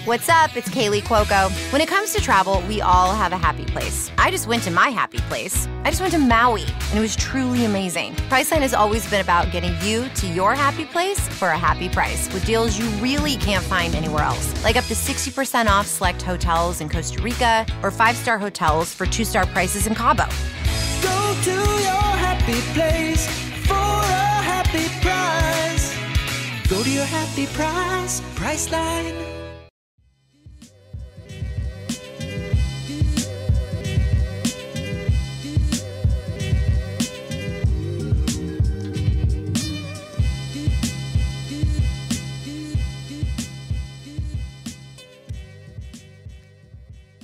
What's up? It's Kaylee Cuoco. When it comes to travel, we all have a happy place. I just went to my happy place. I just went to Maui, and it was truly amazing. Priceline has always been about getting you to your happy place for a happy price with deals you really can't find anywhere else. Like up to 60% off select hotels in Costa Rica or 5-star hotels for 2-star prices in Cabo. Go to your happy place for a happy price. Go to your happy price, Priceline.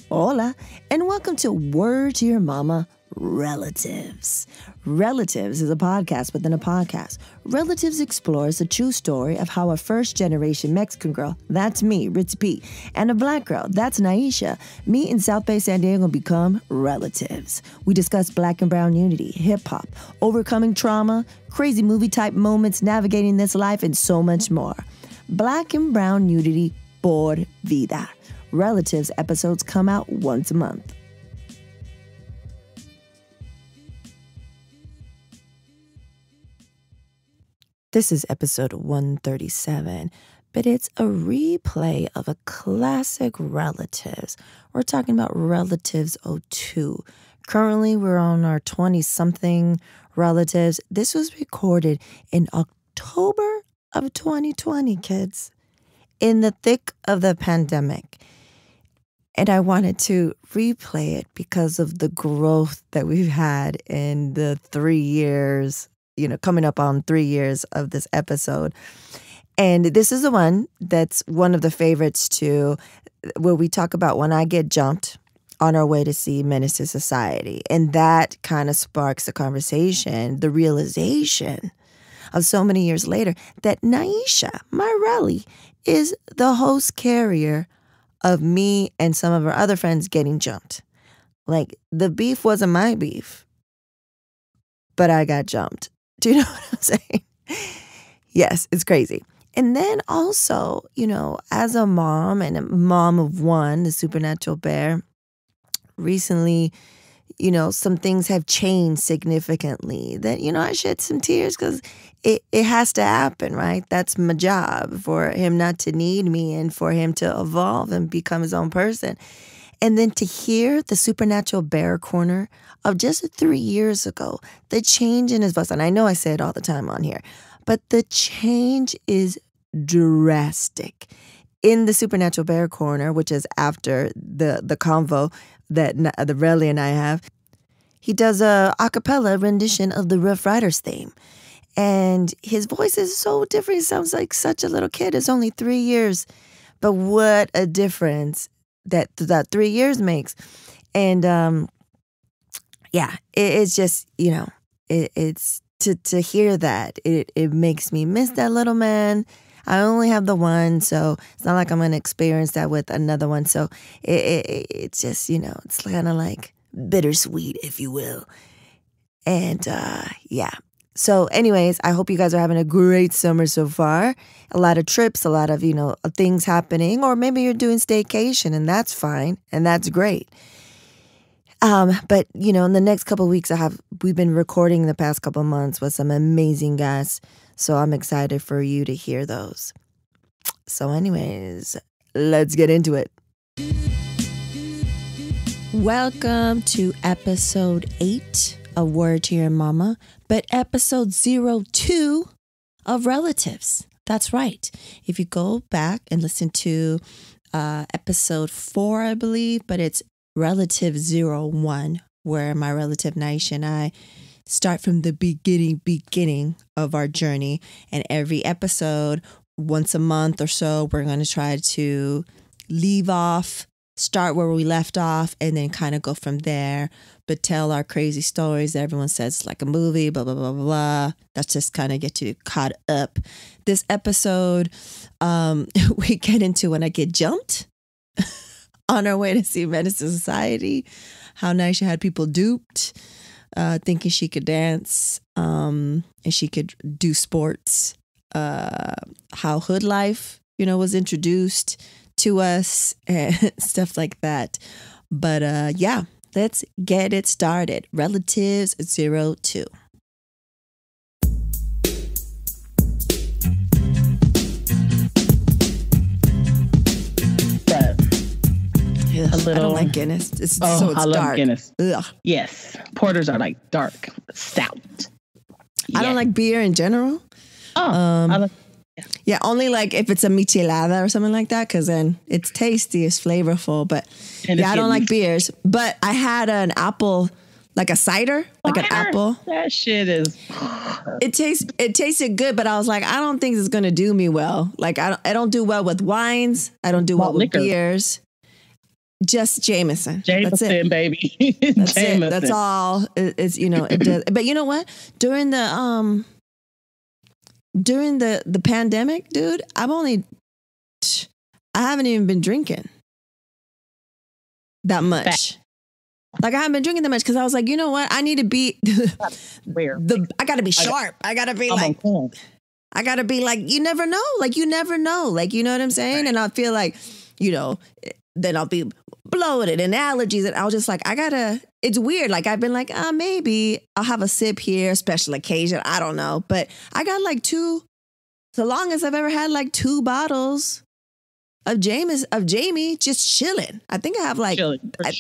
Hola, and welcome to Word to Your Mama, Relatives. Relatives is a podcast within a podcast. Relatives explores the true story of how a first-generation Mexican girl, that's me, Ritzy P, and a black girl, that's Nyysha, meet in South Bay, San Diego and become relatives. We discuss black and brown unity, hip-hop, overcoming trauma, crazy movie-type moments, navigating this life, and so much more. Black and Brown Unity POR VIDA. Relatives episodes come out once a month. This is episode 137, but it's a replay of a classic Relatives. We're talking about Relatives 02. Currently, we're on our 20-something Relatives. This was recorded in October of 2020, kids, in the thick of the pandemic. And I wanted to replay it because of the growth that we've had in the 3 years, coming up on 3 years of this episode. And this is the one that's one of the favorites too, where we talk about when I get jumped on our way to see Menace to Society. And that kind of sparks the conversation, the realization of so many years later that Nyysha, my rally, is the host carrier of me and some of our other friends getting jumped. Like, the beef wasn't my beef, but I got jumped. Do you know what I'm saying? Yes, it's crazy. And then also, as a mom and a mom of one, the supernatural bear, recently, some things have changed significantly. That, I shed some tears because it has to happen, right? That's my job, for him not to need me and for him to evolve and become his own person. And then to hear the supernatural bear corner of just 3 years ago, the change in his voice, and I know I say it all the time on here, but the change is drastic. In the supernatural bear corner, which is after the convo that the Relly and I have, he does a cappella rendition of the Rough Riders theme. And his voice is so different. He sounds like such a little kid. It's only 3 years. But what a difference that 3 years makes. And it's just, it's to hear that. It makes me miss that little man. I only have the one, so it's not like I'm going to experience that with another one. So it's just, it's kind of like bittersweet, if you will. And So anyways, I hope you guys are having a great summer so far. A lot of trips, a lot of, things happening. Or maybe you're doing staycation, and that's fine. And that's great. But, in the next couple of weeks, we've been recording the past couple of months with some amazing guests. So I'm excited for you to hear those. So anyways, let's get into it. Welcome to episode 8 of Word to Your Mama, but episode 02 of Relatives. That's right. If you go back and listen to episode 4, I believe, but it's Relative 01, where my relative Nyysha and I start from the beginning of our journey. And every episode, once a month or so, we're going to try to leave off, start where we left off, and then kind of go from there, but tell our crazy stories that everyone says like a movie, blah, blah, blah, blah, blah. That's just kind of get you caught up. This episode, we get into when I get jumped on our way to see Menace to Society, how Nyysha had people duped, thinking she could dance, and she could do sports, how hood life, was introduced to us and stuff like that. But yeah, let's get it started. Relatives 02. A little. I don't like Guinness. It's dark. I love Guinness. Ugh. Yes. Porters are like dark, stout. Yeah. I don't like beer in general. I love. Yeah, only like if it's a michelada or something like that, because then it's tasty, it's flavorful. But I don't like beers. But I had an apple, like a cider, like an apple. That shit is. It tasted good, but I was like, I don't think it's gonna do me well. Like I don't do well with wines. I don't do well with beers. Just Jameson. That's it, baby. That's it. That's all. It's it does. But you know what? During the pandemic, dude, I haven't even been drinking that much. Like I haven't been drinking that much because I was like, you know what? I need to be I gotta be sharp. I gotta be like, you never know. Like you never know. Like, you know what I'm saying? Right. And I feel like, then I'll be bloated and allergies. And I was just like, it's weird. Like I've been like, maybe I'll have a sip here, special occasion. I don't know. But I got like the longest I've ever had like 2 bottles of Jamie just chilling. I think I have like,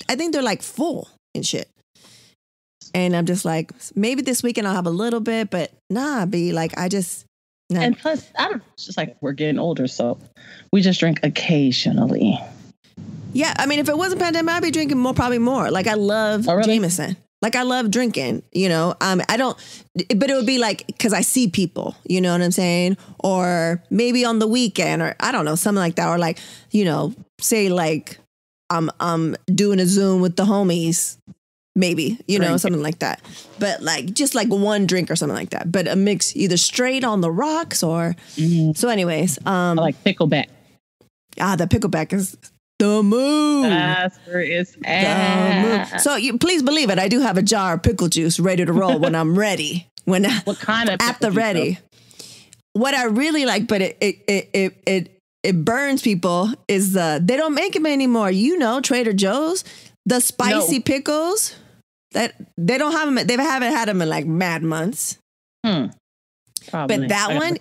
I think they're like full and shit. And I'm just like, maybe this weekend I'll have a little bit, but nah, nah. And plus, it's just like we're getting older, so we just drink occasionally. Yeah, I mean, if it wasn't pandemic, I'd be drinking probably more. Like I love Jameson. Like I love drinking, I don't, but it would be like, because I see people, you know what I'm saying? Or maybe on the weekend, or I don't know, something like that. Or like, say like I'm doing a Zoom with the homies, maybe, something like that. But like, just like one drink or something like that. But a mix, either straight on the rocks or, so anyways. I like pickleback. The pickleback is the move. That's where it's at. So please believe it. I do have a jar of pickle juice ready to roll when I'm ready. What kind of at the ready? What I really like, but it burns people is they don't make them anymore. Trader Joe's, the spicy pickles that they don't have them. They haven't had them in like mad months. Probably. But that one,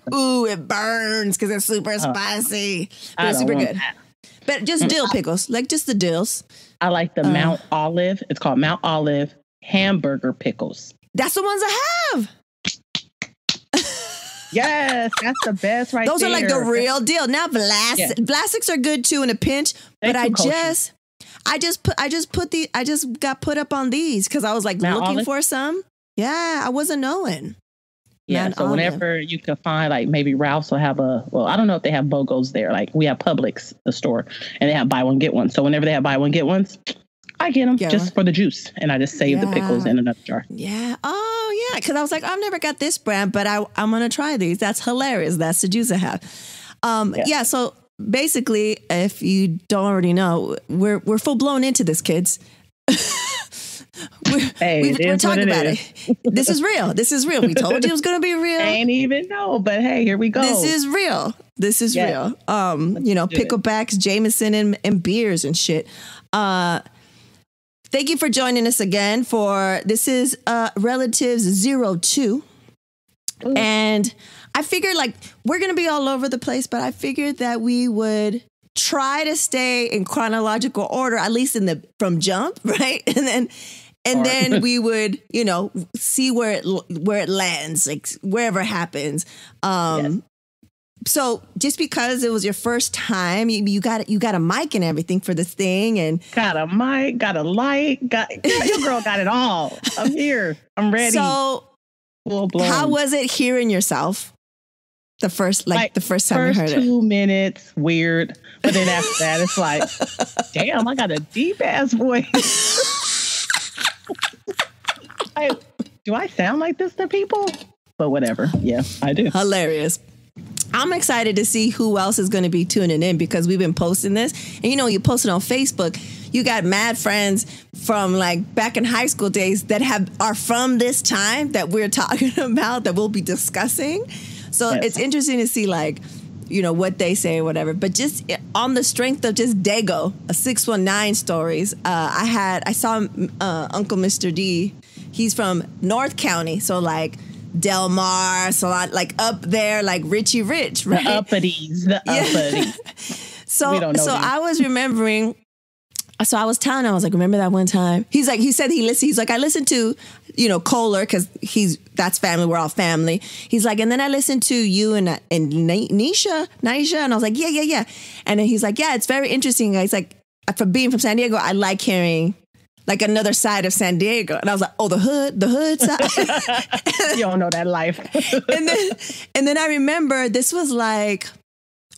it burns because it's super spicy. But it's super good. But just dill pickles, like just the dills. I like the Mount Olive. It's called Mount Olive hamburger pickles. That's the ones I have. Yes, that's the best right there. Those are like the real deal. Now Vlasics are good too in a pinch, but I just got put up on these because I was like Mount looking Olive? For some. Yeah, I wasn't knowing. Yeah, so whenever you can find, like maybe Ralph's will have I don't know if they have BOGOs there. Like we have Publix, the store, and they have buy one, get one. So whenever they have buy one, get ones, I get them just for the juice. And I just save the pickles in another jar. Yeah. Oh, yeah. Because I was like, I've never got this brand, but I'm going to try these. That's hilarious. That's the juice I have. Yeah. So basically, if you don't already know, we're full blown into this, kids. We're talking about it. This is real. We told you it was going to be real. I ain't even know, but hey, here we go. This is real. Picklebacks, Jameson, and beers and shit. Thank you for joining us again this is Relatives 02. Ooh. And I figured like we're going to be all over the place, but I figured that we would try to stay in chronological order, at least from jump, right? And then we would, see where it lands, like wherever it happens. So just because it was your first time, you got a mic and everything for this thing, and got a mic, got a light, your girl got it all. I'm here. I'm ready. So how was it hearing yourself? The first time you heard it. 2 minutes, weird. But then after that, it's like, damn, I got a deep ass voice. Do I sound like this to people? But whatever. Yeah, I do. Hilarious. I'm excited to see who else is going to be tuning in because we've been posting this. And you post it on Facebook. You got mad friends from like back in high school days that are from this time that we're talking about, that we'll be discussing. So It's interesting to see like what they say or whatever. But just on the strength of just Dago, a 619 stories, I saw Uncle Mr. D. He's from North County, so like Del Mar, so like up there, like Richie Rich, right? The uppities. So I was remembering. So I was telling him, I was like, remember that one time? He said he listened. He's like, I listened to, Kohler, because that's family. We're all family. He's like, and then I listened to you and Nyysha, and I was like, yeah. And then he's like, yeah, it's very interesting. He's like, for being from San Diego, I like hearing like another side of San Diego. And I was like, oh, the hood side. You don't know that life. and then I remember this was like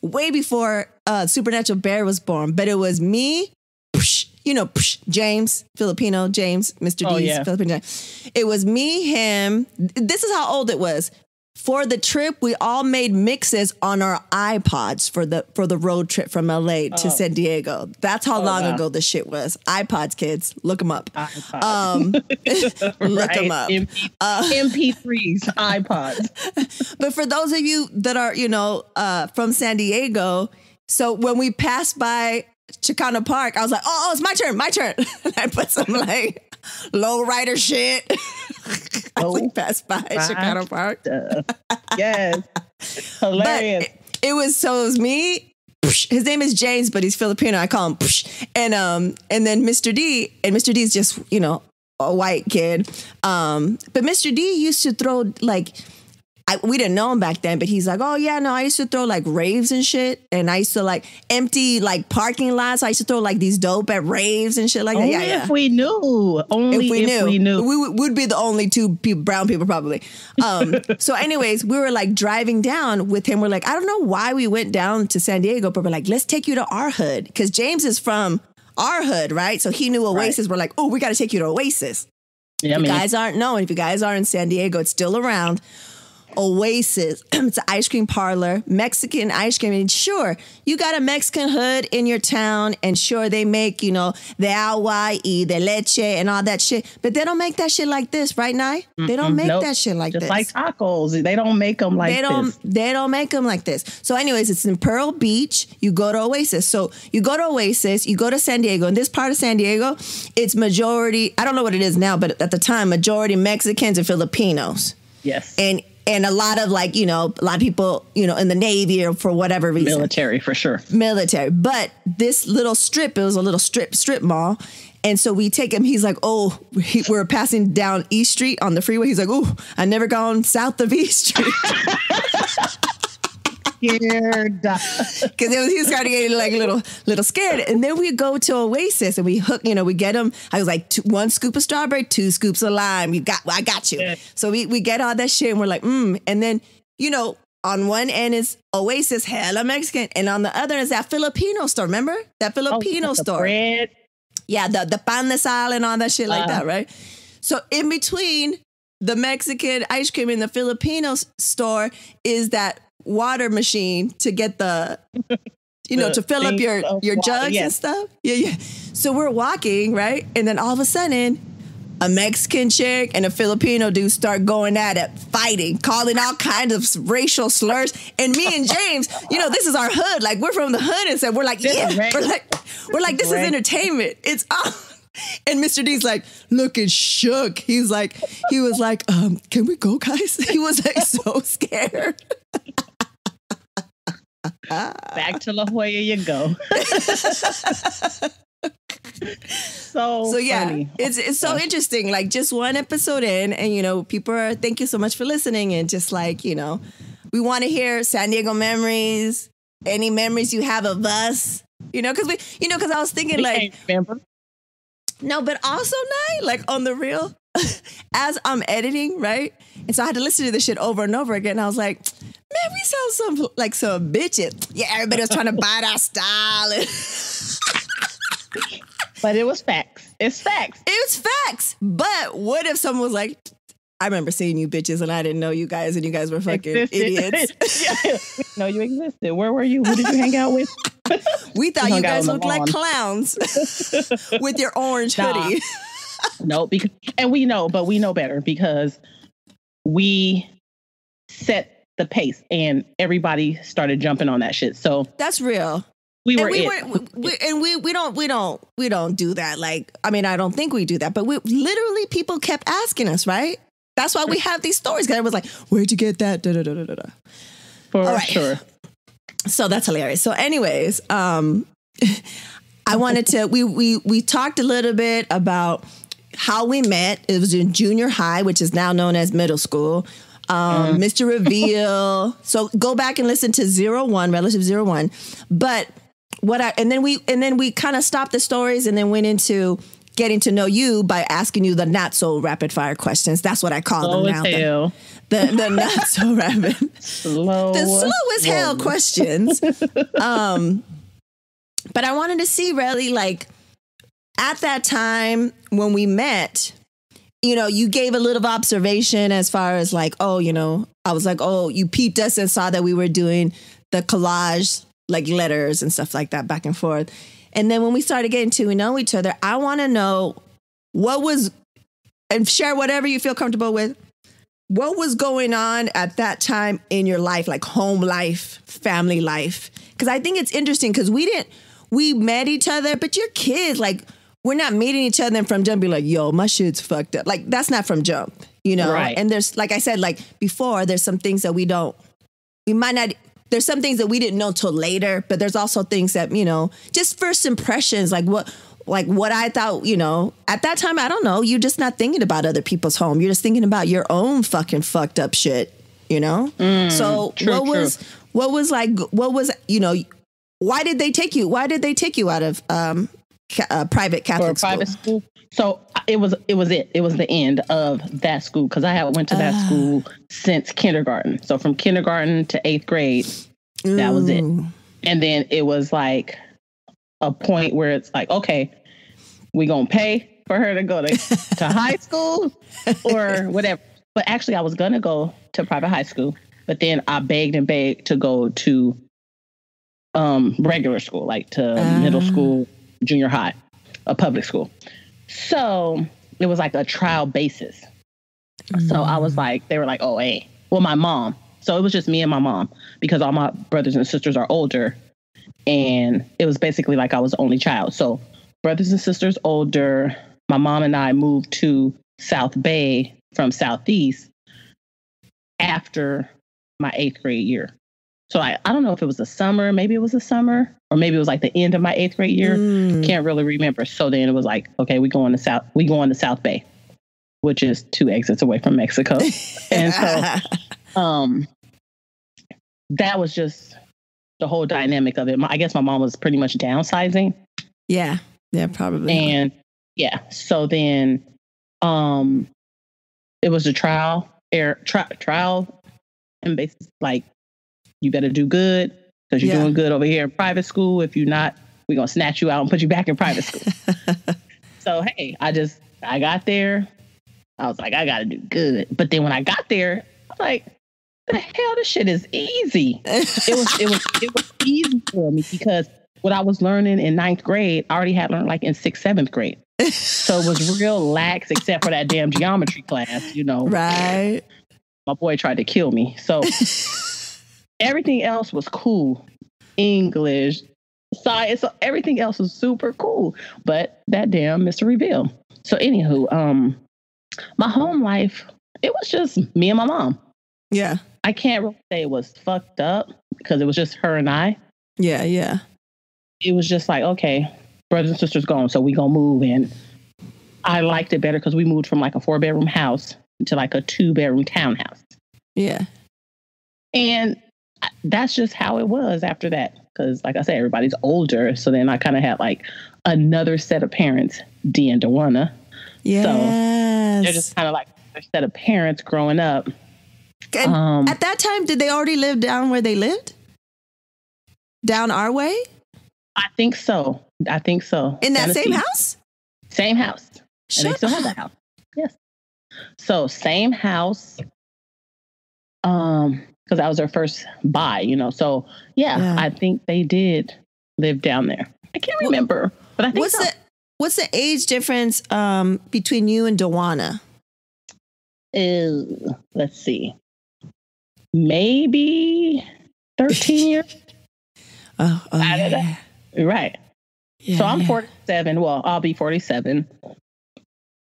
way before Supernatural Bear was born, but it was me. James, Filipino, James, Mr. D's, Filipino. It was me, him. This is how old it was. For the trip, we all made mixes on our iPods for the road trip from LA to San Diego. That's how long ago this shit was. iPods, kids, look them up. Look them up. MP3s, iPods. But for those of you that are, from San Diego, so when we passed by Chicano Park, I was like, oh, it's my turn. I put some like low rider shit. I passed by Chicano Park. Yes. Hilarious. But it was me. His name is James, but he's Filipino. I call him and then Mr. D, and Mr. D is just, a white kid. But Mr. D used to throw like, we didn't know him back then, but he's like, oh yeah, no, I used to throw like raves and shit. And I used to like empty like parking lots. I used to throw like these dope at raves and shit like that. Only if we knew. Only if we knew. We would be the only two brown people probably. So anyways, we were like driving down with him. We're like, I don't know why we went down to San Diego, but we're like, let's take you to our hood. Because James is from our hood, right? So he knew Oasis. Right. We're like, oh, we got to take you to Oasis. Yeah, if you guys aren't knowing, if you guys are in San Diego, it's still around. Oasis. It's an ice cream parlor, Mexican ice cream. And sure, you got a Mexican hood in your town, and sure, they make, the agua y the leche and all that shit. But they don't make that shit like this, right, Nye? They don't make that shit like this. Just like tacos. They don't make them like this. They don't make them like this. So anyways, it's in Pearl Beach. You go to Oasis. So you go to Oasis, you go to San Diego. In this part of San Diego, it's majority, I don't know what it is now, but at the time, majority Mexicans and Filipinos. Yes. And a lot of like, a lot of people, in the Navy or for whatever reason. Military, for sure. Military. But this little strip, it was a little strip mall. And so we take him. He's like, oh, we're passing down East Street on the freeway. He's like, oh, I never gone south of East Street. Scared. Because he started getting like a little scared. And then we go to Oasis and we hook, we get him. I was like, 1 scoop of strawberry, 2 scoops of lime. I got you. Yeah. So we get all that shit and we're like, And then, on one end is Oasis, hella Mexican. And on the other is that Filipino store. Remember? That Filipino store. Bread. Yeah, the pan de sal and all that shit like that, right? So in between the Mexican ice cream and the Filipino store is that water machine to get the to fill up your jugs and stuff. Yeah. So we're walking, right? And then all of a sudden, a Mexican chick and a Filipino dude start going at it, fighting, calling all kinds of racial slurs. And me and James, this is our hood. Like, we're from the hood. And so we're like, we're like, this is entertainment. It's off. And Mr. D's like looking shook. He was like, can we go, guys? He was like so scared. Back to La Jolla you go. So yeah, funny. It's so interesting. Like, just one episode in, and people are, thank you so much for listening. And just like, we want to hear San Diego memories, any memories you have of us, because I was thinking we like, remember. No, but also like on the real, as I'm editing, right? And so I had to listen to this shit over and over again. And I was like, man, we sound some bitches. Yeah, everybody was trying to bite our style. But it was facts. It's facts. It was facts. But what if someone was like, I remember seeing you bitches and I didn't know you guys and you guys were fucking idiots. Yeah. No, you existed. Where were you? Who did you hang out with? We thought you guys looked like clowns with your orange hoodie. No, we know better because we set the pace, and everybody started jumping on that shit. So that's real. We don't do that. Like, I mean, I don't think we do that, but we literally, people kept asking us, right? That's why we have these stories. Cause I was like, where'd you get that? Da, da, da, da, da. For sure. So that's hilarious. So anyways, I wanted to, we talked a little bit about how we met. It was in junior high, which is now known as middle school. Mr. Reveal. So go back and listen to Relative 01. But and then we kind of stopped the stories and then went into getting to know you by asking you the not so rapid fire questions. That's what I call them now. The not so rapid, the slow as hell questions. But I wanted to see really, like, at that time when we met, you know, you gave a little observation as far as like, oh, you know, I was like, oh, you peeped us and saw that we were doing the collage, like letters and stuff like that back and forth. And then when we started getting to know each other, I want to know and share whatever you feel comfortable with. What was going on at that time in your life, like home life, family life? Because I think it's interesting because we met each other, but you're kids, like, we're not meeting each other and from jump be like, yo, my shit's fucked up. Like, that's not from jump, you know? Right. And there's, like I said, like before, there's some things that there's some things that we didn't know till later, but there's also things that, you know, just first impressions, like what I thought, you know, at that time, I don't know, you're just not thinking about other people's home. You're just thinking about your own fucking fucked up shit, you know? So what was, you know, why did they take you out of private Catholic school? Private school? So it was the end of that school because I had went to that school since kindergarten. So from kindergarten to 8th grade, that was it. And then it was like a point where it's like, okay, we gonna pay for her to go to high school or whatever. But actually, I was gonna go to private high school, but then I begged and begged to go to regular school, like to middle school, junior high, a public school. So it was like a trial basis. So I was like, they were like, oh, hey, well, my mom. So it was just me and my mom because all my brothers and sisters are older. And it was basically like I was the only child. So brothers and sisters older, my mom and I moved to South Bay from Southeast after my 8th grade year. So I don't know if it was the summer, maybe it was the summer, or maybe it was like the end of my 8th grade year. Can't really remember. So then it was like, okay, we go on to South Bay, which is 2 exits away from Mexico. And so that was just the whole dynamic of it. I guess my mom was pretty much downsizing. Yeah, probably. And yeah, so then it was a trial and basically like, you better do good because you're doing good over here in private school. If you're not, we're going to snatch you out and put you back in private school. So, hey, I got there. I was like, I got to do good. But then when I got there, I was like, the hell, this shit is easy. It was easy for me because what I was learning in 9th grade, I already had learned like in 6th, 7th grade. So it was real lax except for that damn geometry class, you know. Right. My boy tried to kill me. So everything else was cool. English, science, so everything else was super cool. But that damn Mr. Reveal. So anywho, my home life, it was just me and my mom. Yeah. I can't really say it was fucked up because it was just her and I. Yeah, yeah. It was just like, okay, brothers and sisters gone, so we gonna move. And I liked it better because we moved from like a 4-bedroom house to like a 2-bedroom townhouse. Yeah. And that's just how it was after that. Because like I said, everybody's older. So then I kind of had like another set of parents, Dee and Dewana. Yes. So they're just kind of like a set of parents growing up. And at that time, did they already live down where they lived? Down our way? I think so. In that same house? Same house. And they still have that house. Yes. So same house. Because that was their first buy, you know. So yeah, I think they did live down there. I can't remember, but I think what's the age difference between you and Dewana? Let's see. maybe 13 years. Yeah. Right. Yeah. So I'm 47. Well, I'll be 47.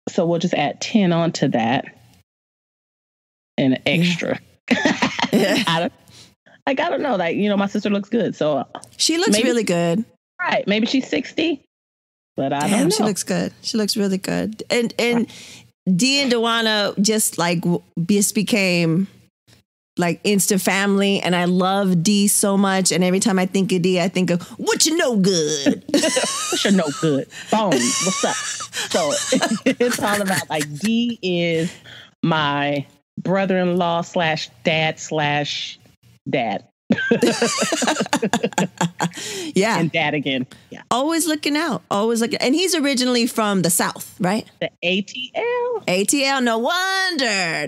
So we'll just add 10 onto that. And extra. Yeah. I don't know. Like, my sister looks good. So she looks really good. Right. Maybe she's 60. But I don't know. She looks good. She looks really good. And Dee and Dewana just became like instant family. And I love Dee so much. And every time I think of Dee, I think of what you know good. What you know good? Bones. What's up? So it's all about like Dee is my brother-in-law / dad. Yeah. And dad again. Yeah. Always looking out. And he's originally from the South, right? The ATL. ATL. No wonder.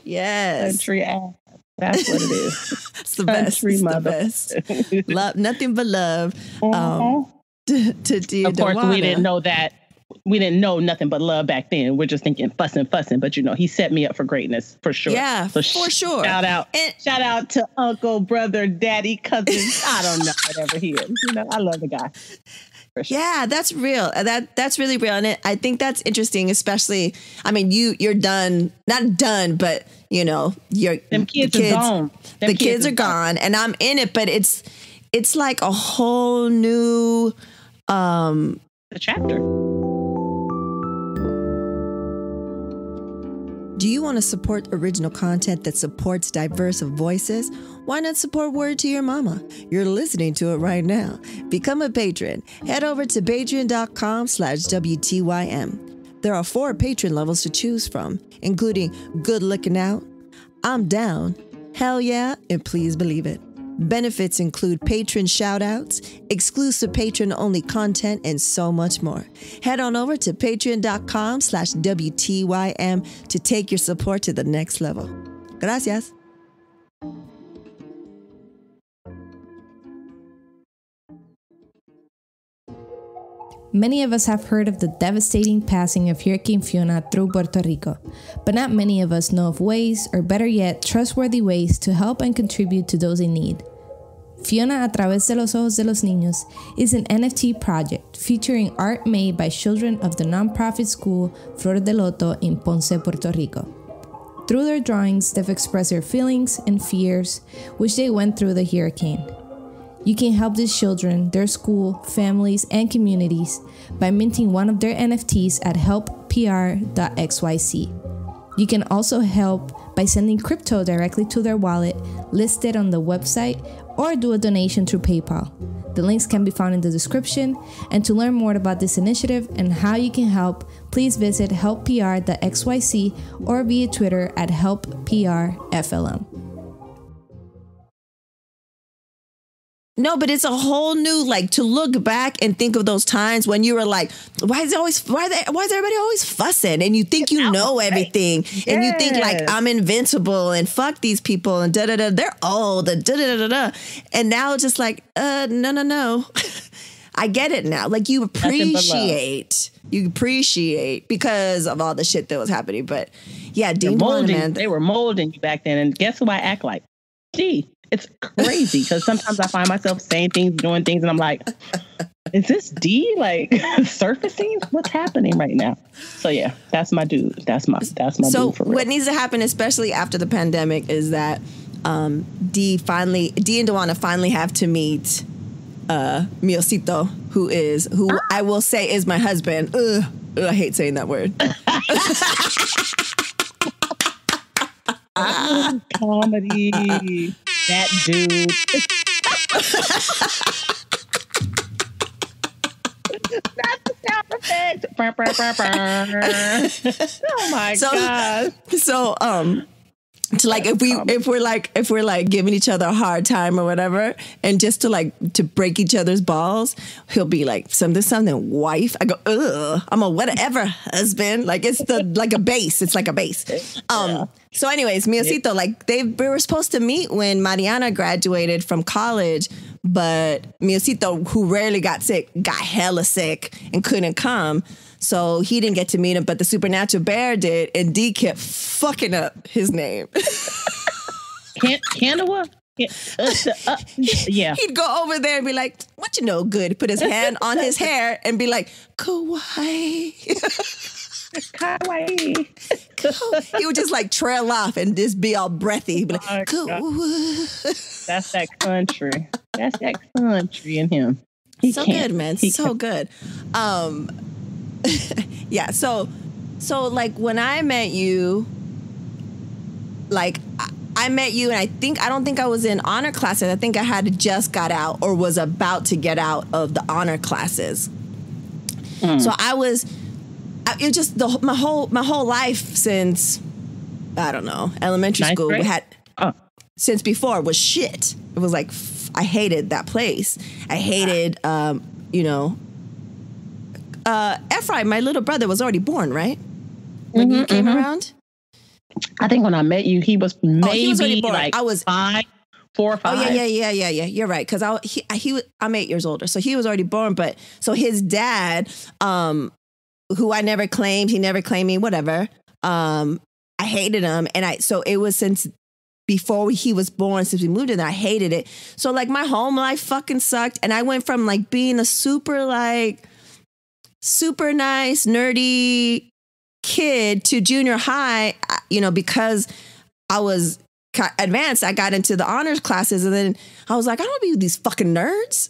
Yes. Country ass. That's what it is. It's the best. Country mother. The best. Love, nothing but love. To Dee. Of course, we didn't know that. We didn't know nothing but love back then. We're just thinking fussing. But he set me up for greatness for sure. Yeah, so for sure. Shout out to uncle, brother, daddy, cousin. I don't know, whatever he is. I love the guy. Sure. Yeah, that's real. That's really real, and I think that's interesting. Especially, I mean, you're done, not done, but them kids are gone. The kids are gone, and I'm in it. But it's like a whole new chapter. Do you want to support original content that supports diverse voices? Why not support Word to Your Mama? You're listening to it right now. Become a patron. Head over to patreon.com/WTYM. There are 4 patron levels to choose from, including Good Looking Out, I'm Down, Hell Yeah, and Please Believe It. Benefits include patron shoutouts, exclusive patron-only content, and so much more. Head on over to patreon.com/WTYM to take your support to the next level. Gracias. Many of us have heard of the devastating passing of Hurricane Fiona through Puerto Rico, but not many of us know of ways, or better yet, trustworthy ways to help and contribute to those in need. Fiona a través de los ojos de los niños is an NFT project featuring art made by children of the nonprofit school Flor de Loto in Ponce, Puerto Rico. Through their drawings, they've expressed their feelings and fears which they went through the hurricane. You can help these children, their school, families, and communities by minting one of their NFTs at helppr.xyz. You can also help by sending crypto directly to their wallet listed on the website, or do a donation through PayPal. The links can be found in the description. And to learn more about this initiative and how you can help, please visit helppr.xyz or via Twitter at helpprflm. No, but it's a whole new, to look back and think of those times when you were like, why is everybody always fussing? And you think you know everything. And you think I'm invincible and fuck these people and da-da-da, they're old and da-da-da-da. And now just no. I get it now. You appreciate because of all the shit that was happening. But yeah, Dean Molding, they were molding you back then. And guess who I act like? Gee. It's crazy because sometimes I find myself saying things, doing things, and I'm like, is this D surfacing? What's happening right now? So yeah, that's my dude. That's my dude for real. What needs to happen, especially after the pandemic, is that Dee and Dewana finally have to meet Miocito, who I will say is my husband. I hate saying that word. Comedy. That dude. That's the sound effect. Oh my god. So if we're giving each other a hard time or whatever, and just to break each other's balls, he'll be like something wife. I go, I'm a whatever husband. It's a base. It's like a base. So anyways, Miocito, we were supposed to meet when Mariana graduated from college, but Miocito, who rarely got sick, got hella sick and couldn't come. So he didn't get to meet him, but the Supernatural Bear did, and D kept fucking up his name. Kanawha? Yeah. He'd go over there and be like, what you know good? Put his hand on his hair and be like, kawaii. Kawaii. He would just like trail off and just be all breathy. He'd be like, that's that country. That's that country in him. Good, man. So good. Yeah. So like when I met you, like I met you and I don't think I was in honor classes. I think I had just got out or was about to get out of the honor classes. So it just my whole life since, I don't know, elementary school since before was shit. It was like, I hated that place. I hated, Ephraim, my little brother, was already born, right? When you came around? I think when I met you, he was maybe like I was 4 or 5. Oh yeah. You're right, because I'm 8 years older, so he was already born. But so his dad, who I never claimed, he never claimed me, whatever. I hated him, and so it was since before he was born, since we moved in there, I hated it. So like my home life fucking sucked, and I went from like being a super nice, nerdy kid to junior high, because I was advanced, I got into the honors classes, and then I was like, I don't want to be with these fucking nerds.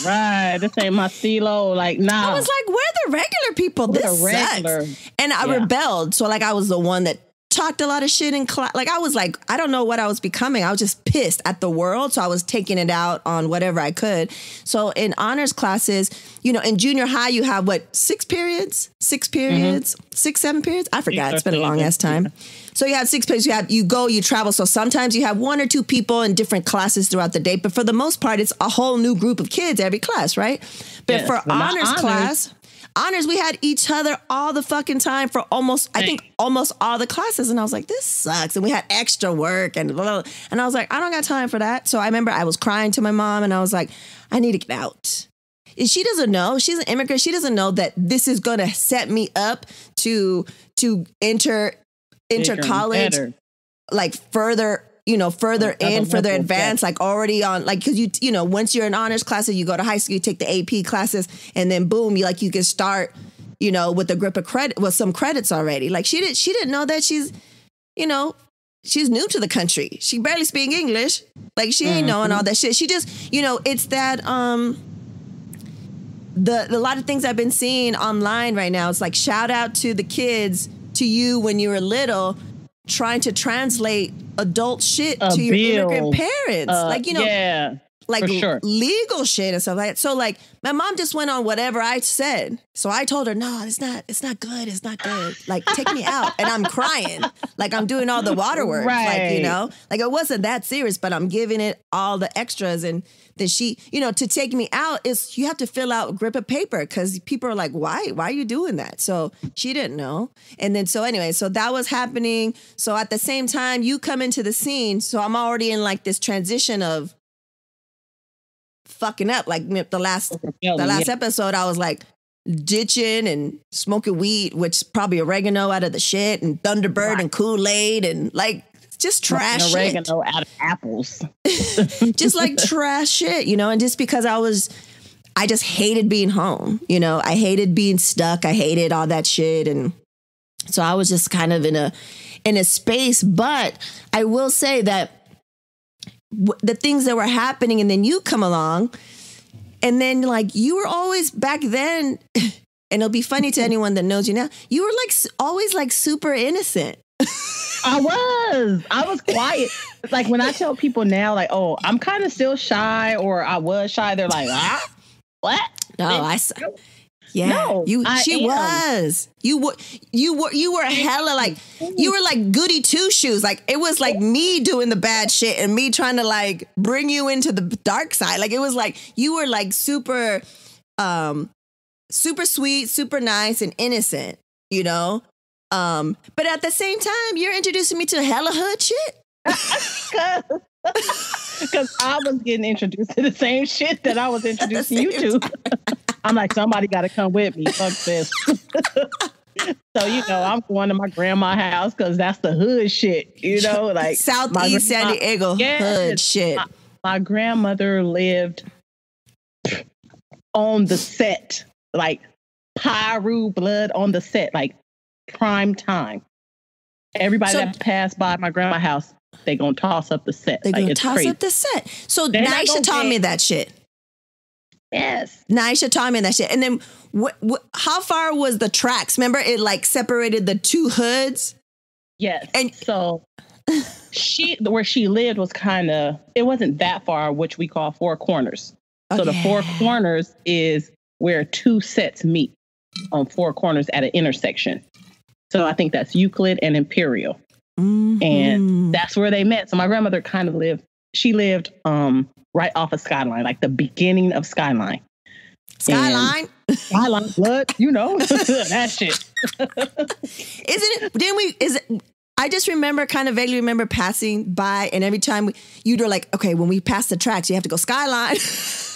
Right, this ain't my stilo. Like, nah. I was like, we're the regular people. This sucks. And I rebelled. So like, I was the one that talked a lot of shit in class. Like, I was like, I don't know what I was becoming. I was just pissed at the world. So I was taking it out on whatever I could. So in honors classes, in junior high, you have 6 periods? 6 periods? 6, 7 periods? I forgot. It's been a long ass time. So you have 6 periods. You travel. So sometimes you have 1 or 2 people in different classes throughout the day. But for the most part, it's a whole new group of kids every class, right? But for honors class, we had each other all the fucking time for almost all the classes. And I was like, this sucks. And we had extra work and blah, blah. And I was like, I don't got time for that. So I remember I was crying to my mom and I was like, I need to get out. And she doesn't know. She's an immigrant. She doesn't know that this is going to set me up to enter college, like further advanced, like already on, like, cause once you're in honors classes, you go to high school, you take the AP classes, and then boom, you can start, with a grip of credit, with some credits already. Like she didn't know that she's new to the country. She barely speak English. Like she ain't knowing all that shit. She just, it's that, the lot of things I've been seeing online right now. It's like, shout out to the kids, to you when you were little, trying to translate adult shit to your immigrant parents. Like legal shit and stuff like that. So like my mom just went on whatever I said. So I told her, no, it's not good. It's not good. Like, take me out. And I'm crying. Like I'm doing all the waterworks. Right. Like, like it wasn't that serious, but I'm giving it all the extras. And then she, to take me out is you have to fill out a grip of paper because people are like, why are you doing that? So she didn't know. And then, so anyway, so that was happening. So at the same time you come into the scene. So I'm already in like this transition of fucking up. Like the last episode, I was like ditching and smoking weed, which is probably oregano out of the shit, and Thunderbird and Kool-Aid and like just trash shit. Oregano out of apples. Just like trash shit, and just because I just hated being home, I hated being stuck. I hated all that shit. And so I was just kind of in a space, but I will say that the things that were happening, and then you come along, and then like you were always back then, and it'll be funny to anyone that knows you now, you were like always like super innocent. I was quiet. Like when I tell people now, like, oh, I'm kind of still shy, or I was shy, they're like, what? No, she was. You were hella like, you were like goody two shoes. Like it was like me doing the bad shit and me trying to like bring you into the dark side. Like it was like you were like super sweet, super nice and innocent, but at the same time, you're introducing me to hella hood shit. Because I was getting introduced to the same shit that I was introducing you to. I'm like, somebody got to come with me. Fuck this. So, I'm going to my grandma's house because that's the hood shit, like Southeast San Diego hood shit. My grandmother lived on the set, like Pyru blood on the set, like prime time. Everybody that passed by my grandma's house, they gonna toss up the set. They gonna toss up the set. So Nyysha taught me that shit. Yes. Nyysha taught me that shit. And then how far was the tracks? Remember it like separated the two hoods? Yes. And so where she lived was it wasn't that far, which we call Four Corners. Okay. So the Four Corners is where two sets meet on four corners at an intersection. So I think that's Euclid and Imperial. Mm-hmm. And that's where they met. So my grandmother she lived right off of Skyline, like the beginning of Skyline. Skyline? Skyline blood, that shit. I just vaguely remember passing by, and every time you'd be like, okay, when we pass the tracks, you have to go Skyline.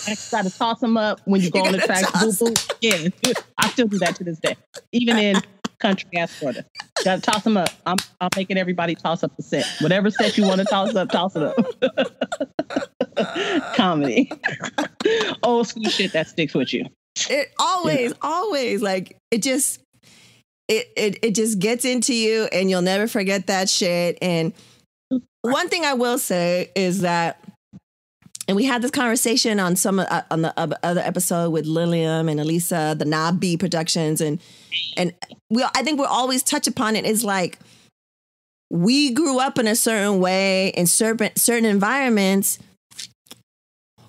I got to toss them up when you go on the tracks. Boo, boo. Yeah, I still do that to this day. Even in country ass Florida. Got to toss them up. I'm making everybody toss up the set. Whatever set you want to toss up, toss it up. Comedy. Old school shit that sticks with you. It always like it just gets into you, and you'll never forget that shit. And one thing I will say is that, and we had this conversation on the other episode with Lilium and Elisa, the Nabi Productions, and I think we'll always touch upon it. Is like we grew up in a certain way in certain environments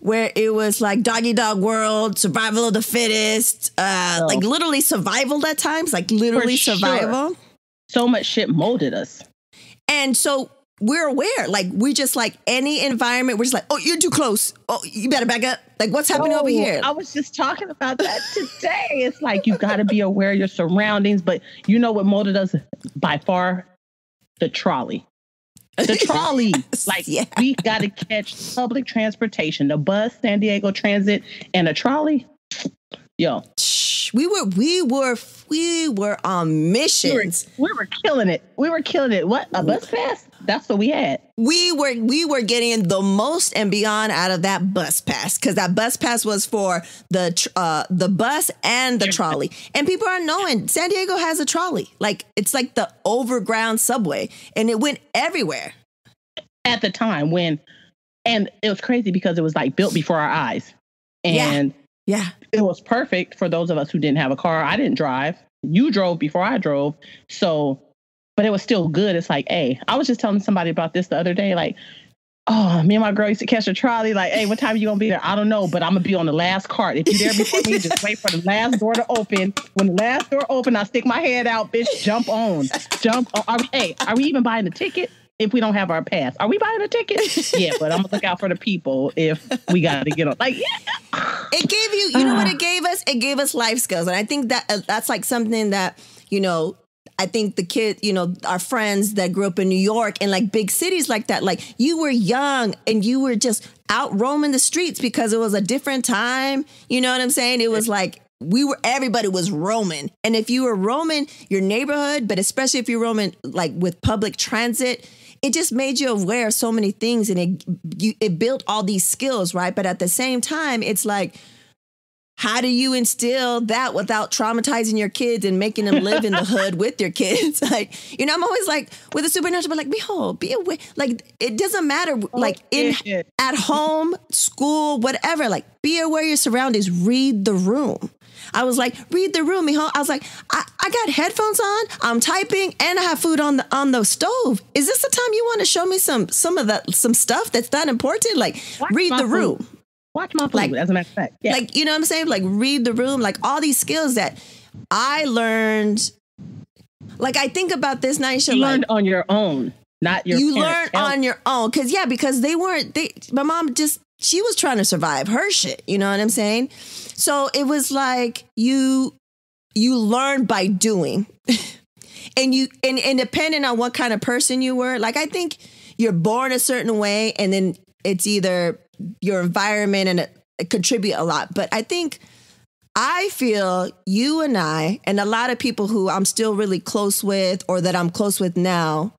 where it was like doggy dog world, survival of the fittest, like literally survival at times, like literally survival. So much shit molded us, and so. We're aware, like we just like any environment, we're just like, oh, you're too close. Oh, you better back up. Like what's happening over here? I was just talking about that today. It's like, you got to be aware of your surroundings, but you know what molded us by far? The trolley. The trolley. We got to catch public transportation, the bus, San Diego Transit, and a trolley. Yo. We were on missions. We were killing it. What? A bus pass? That's what we had. We were getting the most and beyond out of that bus pass, because that bus pass was for the bus and the trolley. And people are knowing San Diego has a trolley. Like it's like the overground subway, and it went everywhere at the time and it was crazy because it was like built before our eyes. And yeah, it was perfect for those of us who didn't have a car. I didn't drive. You drove before I drove. So, but it was still good. It's like, hey, I was just telling somebody about this the other day. Like, oh, me and my girl used to catch a trolley. Like, hey, what time are you going to be there? I don't know, but I'm going to be on the last cart. If you're there before me, just wait for the last door to open. When the last door open, I stick my head out, bitch, jump on. Are we even buying the ticket? If we don't have our pass, are we buying a ticket? Yeah, but I'm gonna look out for the people if we got to get on. Like, yeah. It gave you know what it gave us? It gave us life skills. And I think that that's like something that, I think the kid, our friends that grew up in New York and like big cities like that, like you were young and you were just out roaming the streets because it was a different time. You know what I'm saying? It was like, everybody was roaming. And if you were roaming your neighborhood, but especially if you're roaming like with public transit, it just made you aware of so many things, and it built all these skills, right? But at the same time, it's like, how do you instill that without traumatizing your kids and making them live in the hood with your kids? Like, I'm always like with a supernatural, but like, behold, be aware. Like, it doesn't matter. Like at home, school, whatever. Like, be aware of your surroundings. Read the room. I was like, read the room, mijo. I was like, I got headphones on, I'm typing, and I have food on the stove. Is this the time you want to show me some stuff that's that important? Like, read the room. Watch my food, as a matter of fact. Yeah. Like, you know what I'm saying? Like, read the room. Like, all these skills that I learned. Like, I think about this, Nyysha. You learned on your own, not your parents. You learned on your own. Because my mom she was trying to survive her shit. You know what I'm saying? So it was like you learn by doing. and depending on what kind of person you were, like, I think you're born a certain way, and then it's either your environment and it contribute a lot. But I think I feel you and I, and a lot of people who I'm still really close with or that I'm close with now,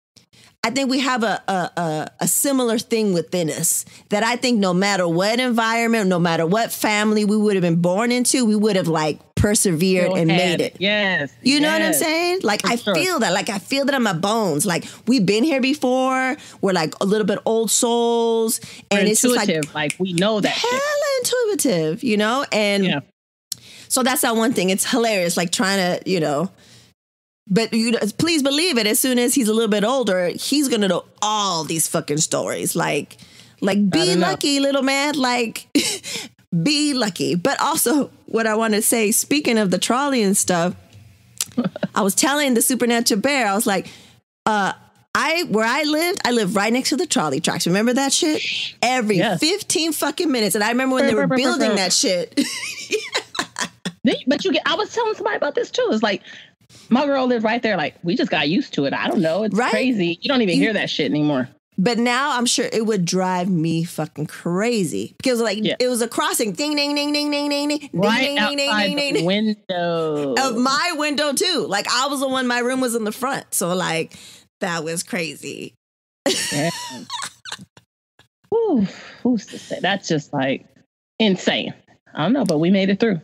I think we have a similar thing within us that I think no matter what environment, no matter what family we would have been born into, we would have like persevered and made it. Yes. You know what I'm saying? Like, I feel that. Like, I feel that in my bones. Like, we've been here before. We're like a little bit old souls. And We're it's intuitive. just like we know that hella shit. intuitive, you know? And so that's that one thing. It's hilarious, like trying to, you know, but you know, please believe it. As soon as he's a little bit older, he's going to know all these fucking stories. Like be lucky, little man. Like, be lucky. But also, what I want to say, speaking of the trolley and stuff, I was telling the Supernatural Bear, I was like, where I lived right next to the trolley tracks. Remember that shit? Every 15 fucking minutes. And I remember when they were building that shit. But I was telling somebody about this too. It's like, my girl lived right there. Like, we just got used to it. I don't know. It's crazy. You don't even hear that shit anymore. But now I'm sure it would drive me fucking crazy because like it was a crossing, ding, ding, ding, ding, ding, ding, ding, right ding, outside ding, ding, ding, window of my window too. Like I was the one, my room was in the front, so like that was crazy. Yeah. Who's to say? That's just like insane. I don't know, but we made it through.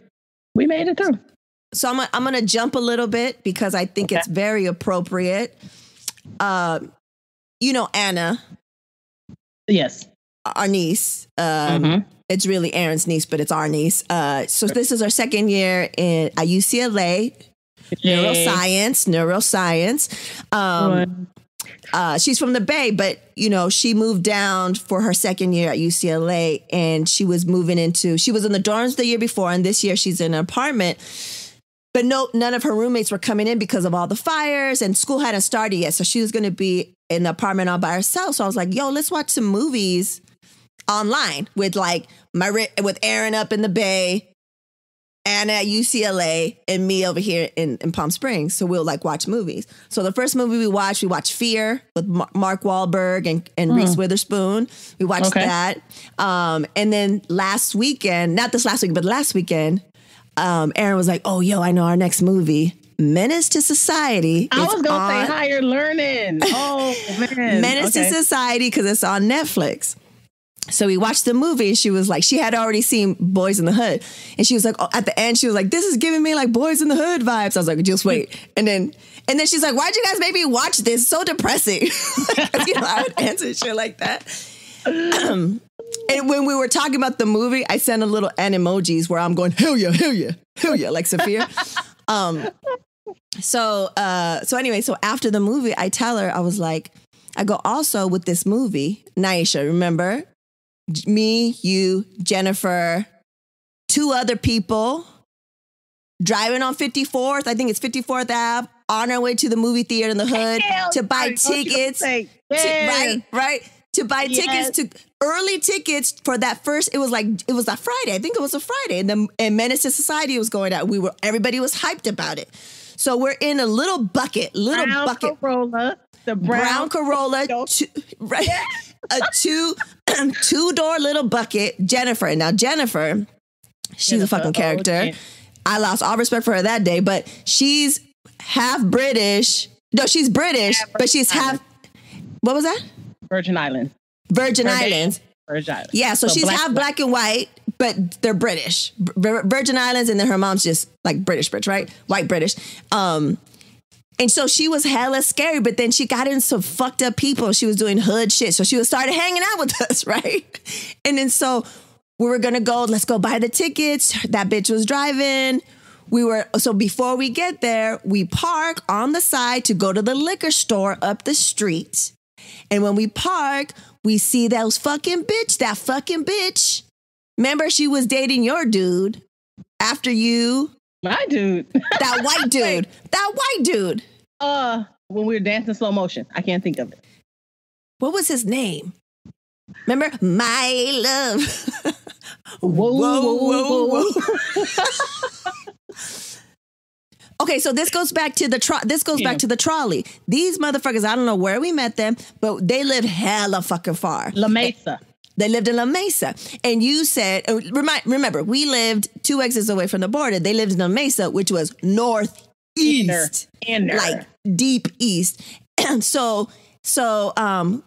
We made it through. So I'm gonna jump a little bit because I think it's very appropriate. You know Anna. Yes. Our niece. It's really Aaron's niece, but it's our niece. So this is our second year at UCLA. Neuroscience. She's from the Bay, but you know, she moved down for her second year at UCLA, and she was in the dorms the year before, and this year she's in an apartment. But none of her roommates were coming in because of all the fires, and school hadn't started yet. So she was going to be in the apartment all by herself. So I was like, yo, let's watch some movies online with like with Aaron up in the Bay, Anna at UCLA, and me over here in Palm Springs. So we'll like watch movies. So the first movie we watched Fear with Mark Wahlberg and Reese Witherspoon. We watched that. And then last weekend, not this last week, but last weekend, Aaron was like, oh, yo, I know our next movie, Menace to Society. I was going to say Higher Learning. Oh, man. Menace to Society, because it's on Netflix. So we watched the movie, and she was like, she had already seen Boys in the Hood. And she was like, at the end, she was like, this is giving me like Boys in the Hood vibes. I was like, just wait. And then she's like, why'd you guys make me watch this? It's so depressing. You know, I would answer shit like that. And when we were talking about the movie, I sent a little emojis where I'm going, hell yeah, hell yeah, hell yeah, like Sophia. So anyway, so after the movie, I tell her, I go, also with this movie, Nyysha, remember? Me, you, Jennifer, 2 other people driving on 54th. I think it's 54th Ave, on our way to the movie theater in the hood to buy tickets. Right. To buy tickets, to early tickets for that first. It was a Friday. I think it was a Friday, and Menace to Society was going out. Everybody was hyped about it. So we're in a little bucket. Corolla, the brown Corolla, a two-door little bucket. Jennifer. Now Jennifer, she's a fucking character. I lost all respect for her that day, but she's half British. No, she's British, but she's half. What was that? Virgin Islands. Yeah, so she's half black and white, but they're British. Virgin Islands, and then her mom's just like British, right? White British. And so she was hella scary, but then she got in some fucked up people. She was doing hood shit. So she started hanging out with us, right? And then so we were going to let's go buy the tickets. That bitch was driving. So before we get there, we park on the side to go to the liquor store up the street. And when we park, we see that fucking bitch. Remember, she was dating your dude after you. My dude. That white dude. When we were dancing slow motion. I can't think of it. What was his name? Remember? My love. Whoa. Okay, so this goes back to the trolley. These motherfuckers, I don't know where we met them, but they live hella fucking far. La Mesa. They lived in La Mesa. And you said, remember, we lived 2 exits away from the border. They lived in La Mesa, which was northeast, like deep east. And so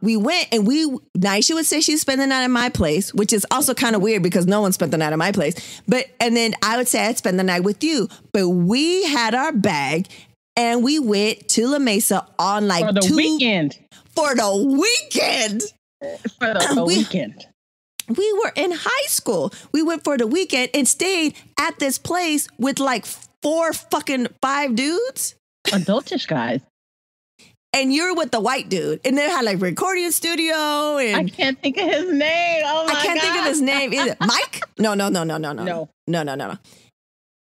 we went, and Nyysha would say she'd spend the night at my place, which is also kind of weird because no one spent the night at my place. And then I would say I'd spend the night with you. But we had our bag and we went to La Mesa on like for the weekend. For the weekend. For the weekend. We were in high school. We went for the weekend and stayed at this place with like 5 dudes. Adultish guys. And you're with the white dude. And they had like recording studio. And I can't think of his name. Oh my God. I can't think of his name. Is it Mike? No. No.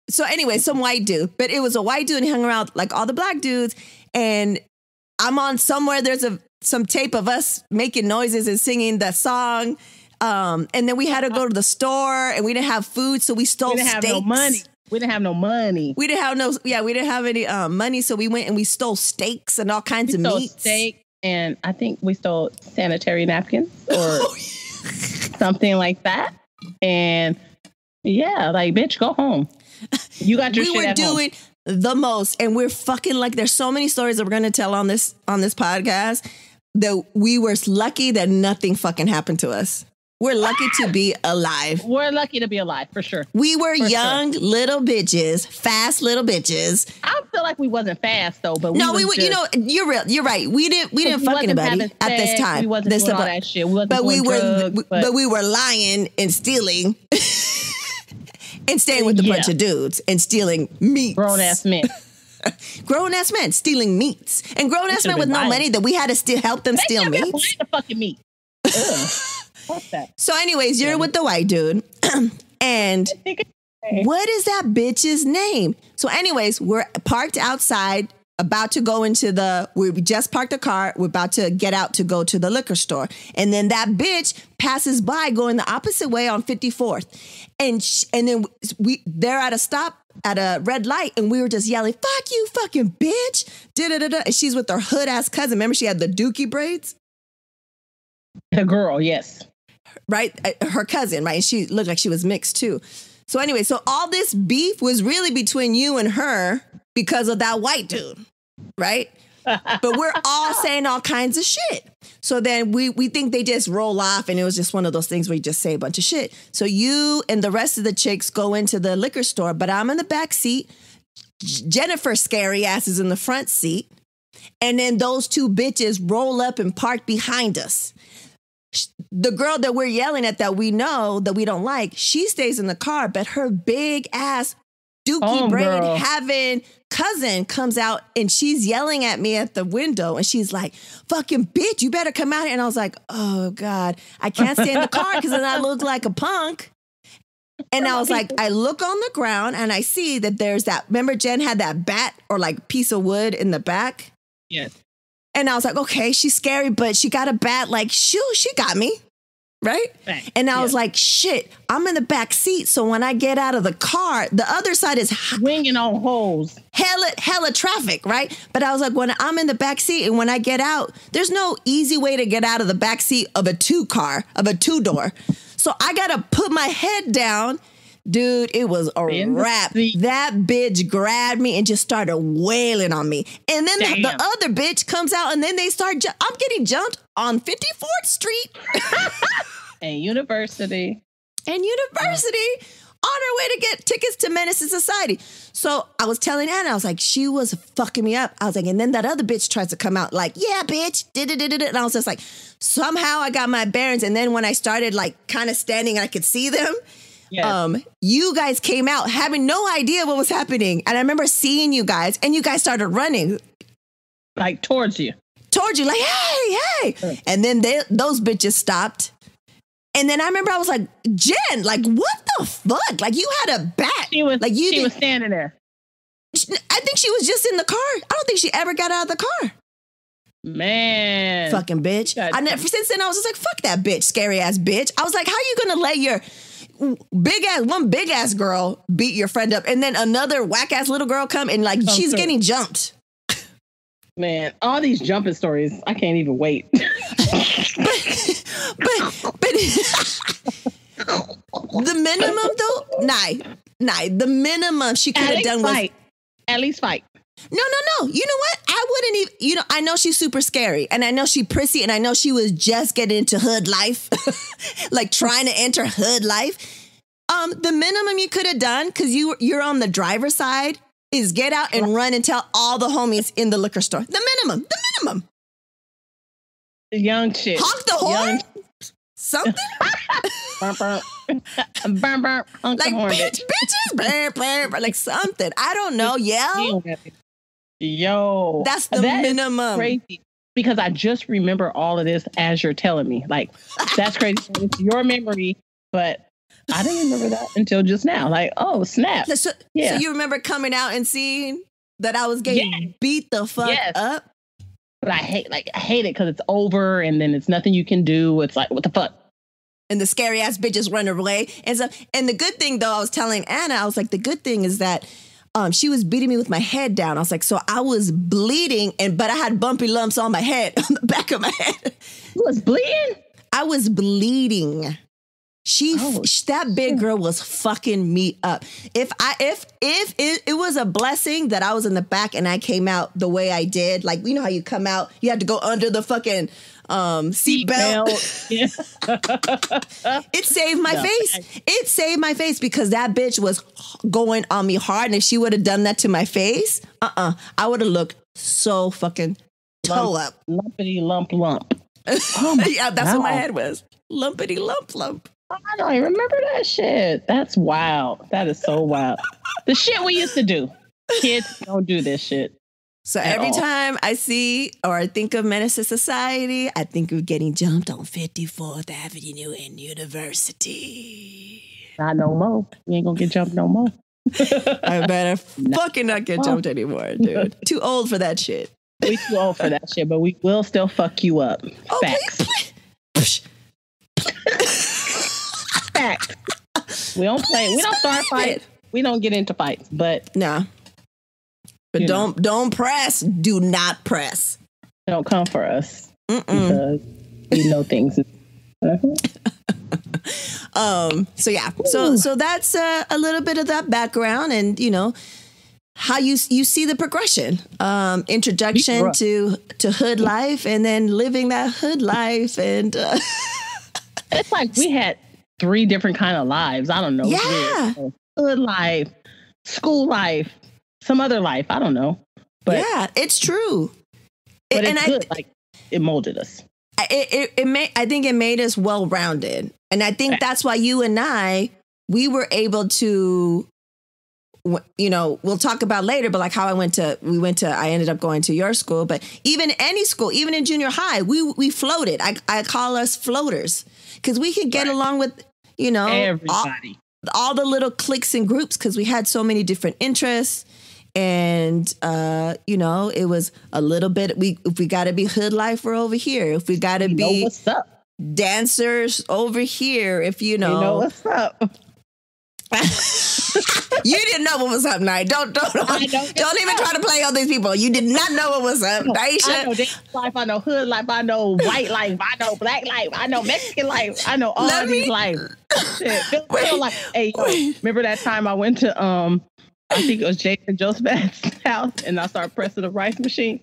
So anyway, some white dude. But it was a white dude and he hung around like all the black dudes. And I'm on somewhere. There's some tape of us making noises and singing that song. And then we had to go to the store and we didn't have food. So we stole steaks. We didn't have no money. We didn't have any money. So we went and we stole steaks and all kinds of meats. Steak, and I think we stole sanitary napkins or something like that. And yeah, like, bitch, go home. You got your shit at home. We were doing the most, and we're fucking like, there's so many stories that we're going to tell on this podcast that we were lucky that nothing fucking happened to us. We're lucky to be alive. We're lucky to be alive, for sure. We were young little bitches, fast little bitches. I feel like we wasn't fast though, but you're real. You're right. We didn't fuck anybody at this time. We wasn't doing all that shit. But we were lying and stealing and staying with a bunch of dudes and stealing meats. Grown ass men. Grown ass men stealing meats, and grown ass men with no money that we had to still help them steal meats. The fucking meat. So anyways, you're with the white dude. And what is that bitch's name? So anyways, we're parked outside, about to go we just parked the car. We're about to get out to go to the liquor store. And then that bitch passes by going the opposite way on 54th. And then they're at a stop at a red light. And we were just yelling, fuck you, fucking bitch. Da-da-da-da. And she's with her hood ass cousin. Remember she had the dookie braids? The girl, yes. Right? Her cousin, right? And she looked like she was mixed too. So anyway, so all this beef was really between you and her because of that white dude, right? But we're all saying all kinds of shit. So then we think they just roll off, and it was just one of those things where you just say a bunch of shit. So you and the rest of the chicks go into the liquor store, but I'm in the back seat. Jennifer's scary ass is in the front seat. And then those 2 bitches roll up and park behind us. The girl that we're yelling at that we know that we don't like, she stays in the car, but her big ass dookie braid having cousin comes out and she's yelling at me at the window and she's like, fucking bitch, you better come out here. And I was like, oh God, I can't stay in the car because then I look like a punk. And I was like, I look on the ground and I see that there's that, remember Jen had that bat or like piece of wood in the back? Yes. And I was like, okay, she's scary, but she got a bat. Like, she got me. Right? And I was like, shit, I'm in the back seat. So when I get out of the car, the other side is swinging on holes. Hella traffic, right? But I was like, when I'm in the back seat and when I get out, there's no easy way to get out of the back seat of a 2-door. So I got to put my head down. Dude, it was a wrap. That bitch grabbed me and just started wailing on me. And then the other bitch comes out and then they start, I'm getting jumped on 54th Street. And University. On her way to get tickets to Menace Society. So I was telling Anna, I was like, she was fucking me up. I was like, and then that other bitch tries to come out like, yeah, bitch. And I was just like, somehow I got my bearings. And then when I started like kind of standing and I could see them, you guys came out having no idea what was happening. And I remember seeing you guys and you guys started running. Like towards you, like, hey. And then those bitches stopped. And then I remember I was like, Jen, like, what the fuck? Like, you had a bat. She was standing there. I think she was just in the car. I don't think she ever got out of the car. Man. Fucking bitch. Since then, I was just like, fuck that bitch, scary ass bitch. I was like, how you going to let your one big ass girl beat your friend up and then another whack ass little girl come and like getting jumped? Man, all these jumping stories, I can't even wait. but the minimum though, the minimum she could have done was at least fight. No. You know what? I wouldn't even, I know she's super scary and I know she prissy and I know she was just getting into hood life, like trying to enter hood life. The minimum you could have done, because you're on the driver's side, is get out and run and tell all the homies in the liquor store. The minimum. The young chick. Honk the horn? Something? Burr. Like, bitches, like something. I don't know. Yell. Yo. That's the minimum. Crazy. Because I just remember all of this as you're telling me. Like, that's crazy. It's your memory, but I didn't remember that until just now. Like, oh, snap. So you remember coming out and seeing that I was getting beat the fuck up? But I hate it because it's over and then it's nothing you can do. It's like, what the fuck? And the scary ass bitches run away. And the good thing though, I was telling Anna, I was like, the good thing is that she was beating me with my head down. I was like, so I was bleeding, but I had bumpy lumps on my head, on the back of my head. You was bleeding? I was bleeding. That big girl was fucking me up. If it was a blessing that I was in the back and I came out the way I did, like, you know how you come out, you had to go under the fucking seatbelt. It saved my face. It saved my face because that bitch was going on me hard. And if she would have done that to my face, I would have looked so fucking toe up. Lumpity lump. Yeah, that's what my head was. Lumpity lump. I don't even remember that shit. That's wild. That is so wild. The shit we used to do. Kids don't do this shit. So every time I see or I think of Menace to Society, I think of getting jumped on 54th Avenue in University. Not no more. You ain't gonna get jumped no more. I better fucking not get jumped anymore, dude. Too old for that shit. We too old for that shit, but we will still fuck you up. Facts. Facts. We don't play. We don't start fights. We don't get into fights, but no. But don't press. Do not press. Don't come for us because we know things. So yeah. So that's a little bit of that background, and how you see the progression. Introduction to hood life, and then living that hood life, and it's like we had 3 different kind of lives. I don't know. Yeah. Hood life, school life, some other life. I don't know. But yeah, it's true. But it's good. Like, it molded us. I think it made us well-rounded. And I think that's why you and we were able to, we'll talk about later, but like how I ended up going to your school, but even any school, even in junior high, we floated. I call us floaters because we could get along with, everybody, all the little cliques and groups because we had so many different interests. And, it was a little bit, if we got to be hood life, we're over here. If we got to be what's up. Dancers over here, if you know what's up. You didn't know what was up, Nye. Don't even try to play on these people. You did not know what was up, Nyysha. I know dance life, I know hood life, I know white life, I know black life, I know Mexican life, I know all these lives. Shit, feel like, hey, remember that time I went to I think it was Jason Joseph's house, and I started pressing the rice machine.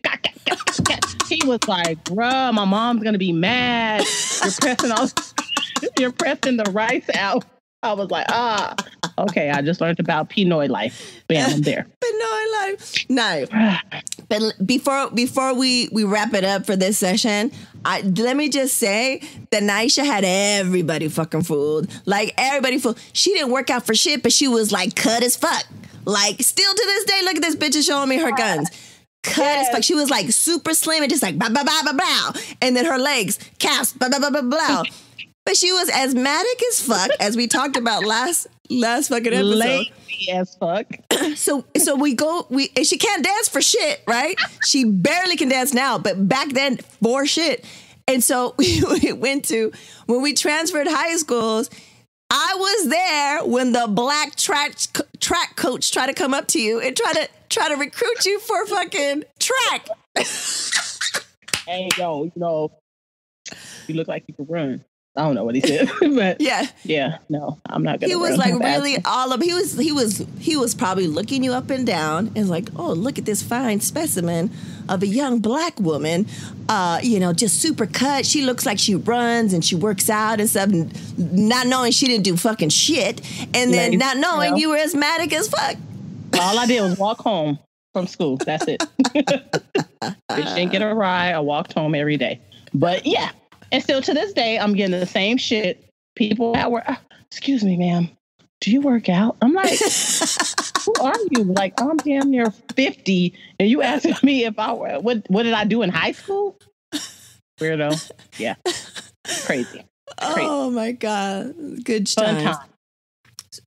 He was like, "Bruh, my mom's gonna be mad. You're pressing the rice out." I was like, okay. I just learned about Pinoy life. Bam, I'm there. Pinoy life. No, but before we wrap it up for this session, let me just say that Nyysha had everybody fucking fooled. Like everybody fooled. She didn't work out for shit, but she was like cut as fuck. Like, still to this day, look at this bitch is showing me her guns. Cut as fuck. She was like super slim and just like blah, blah, blah, blah, blah. And then her legs, calves, blah, blah, blah, blah, blah. But she was asthmatic as fuck, as we talked about last fucking episode. Lazy as fuck. So and she can't dance for shit, right? She barely can dance now, but back then, for shit. And so when we transferred high schools, I was there when the black track coach tried to come up to you and try to recruit you for fucking track. Hey, You look like you could run. I don't know what he said, but yeah, no, I'm not gonna. He was like really all of. He was probably looking you up and down and like, oh, look at this fine specimen of a young black woman, just super cut. She looks like she runs and she works out and stuff, not knowing she didn't do fucking shit, and then not knowing you were asthmatic as fuck. All I did was walk home from school. That's it. Bitch didn't get a ride. I walked home every day. But yeah. And still to this day, I'm getting the same shit. People at work, excuse me, ma'am, do you work out? I'm like, who are you? Like, I'm damn near 50, and you asking me if what did I do in high school? Weirdo. Yeah. Crazy. Oh, my God. Good Fun time.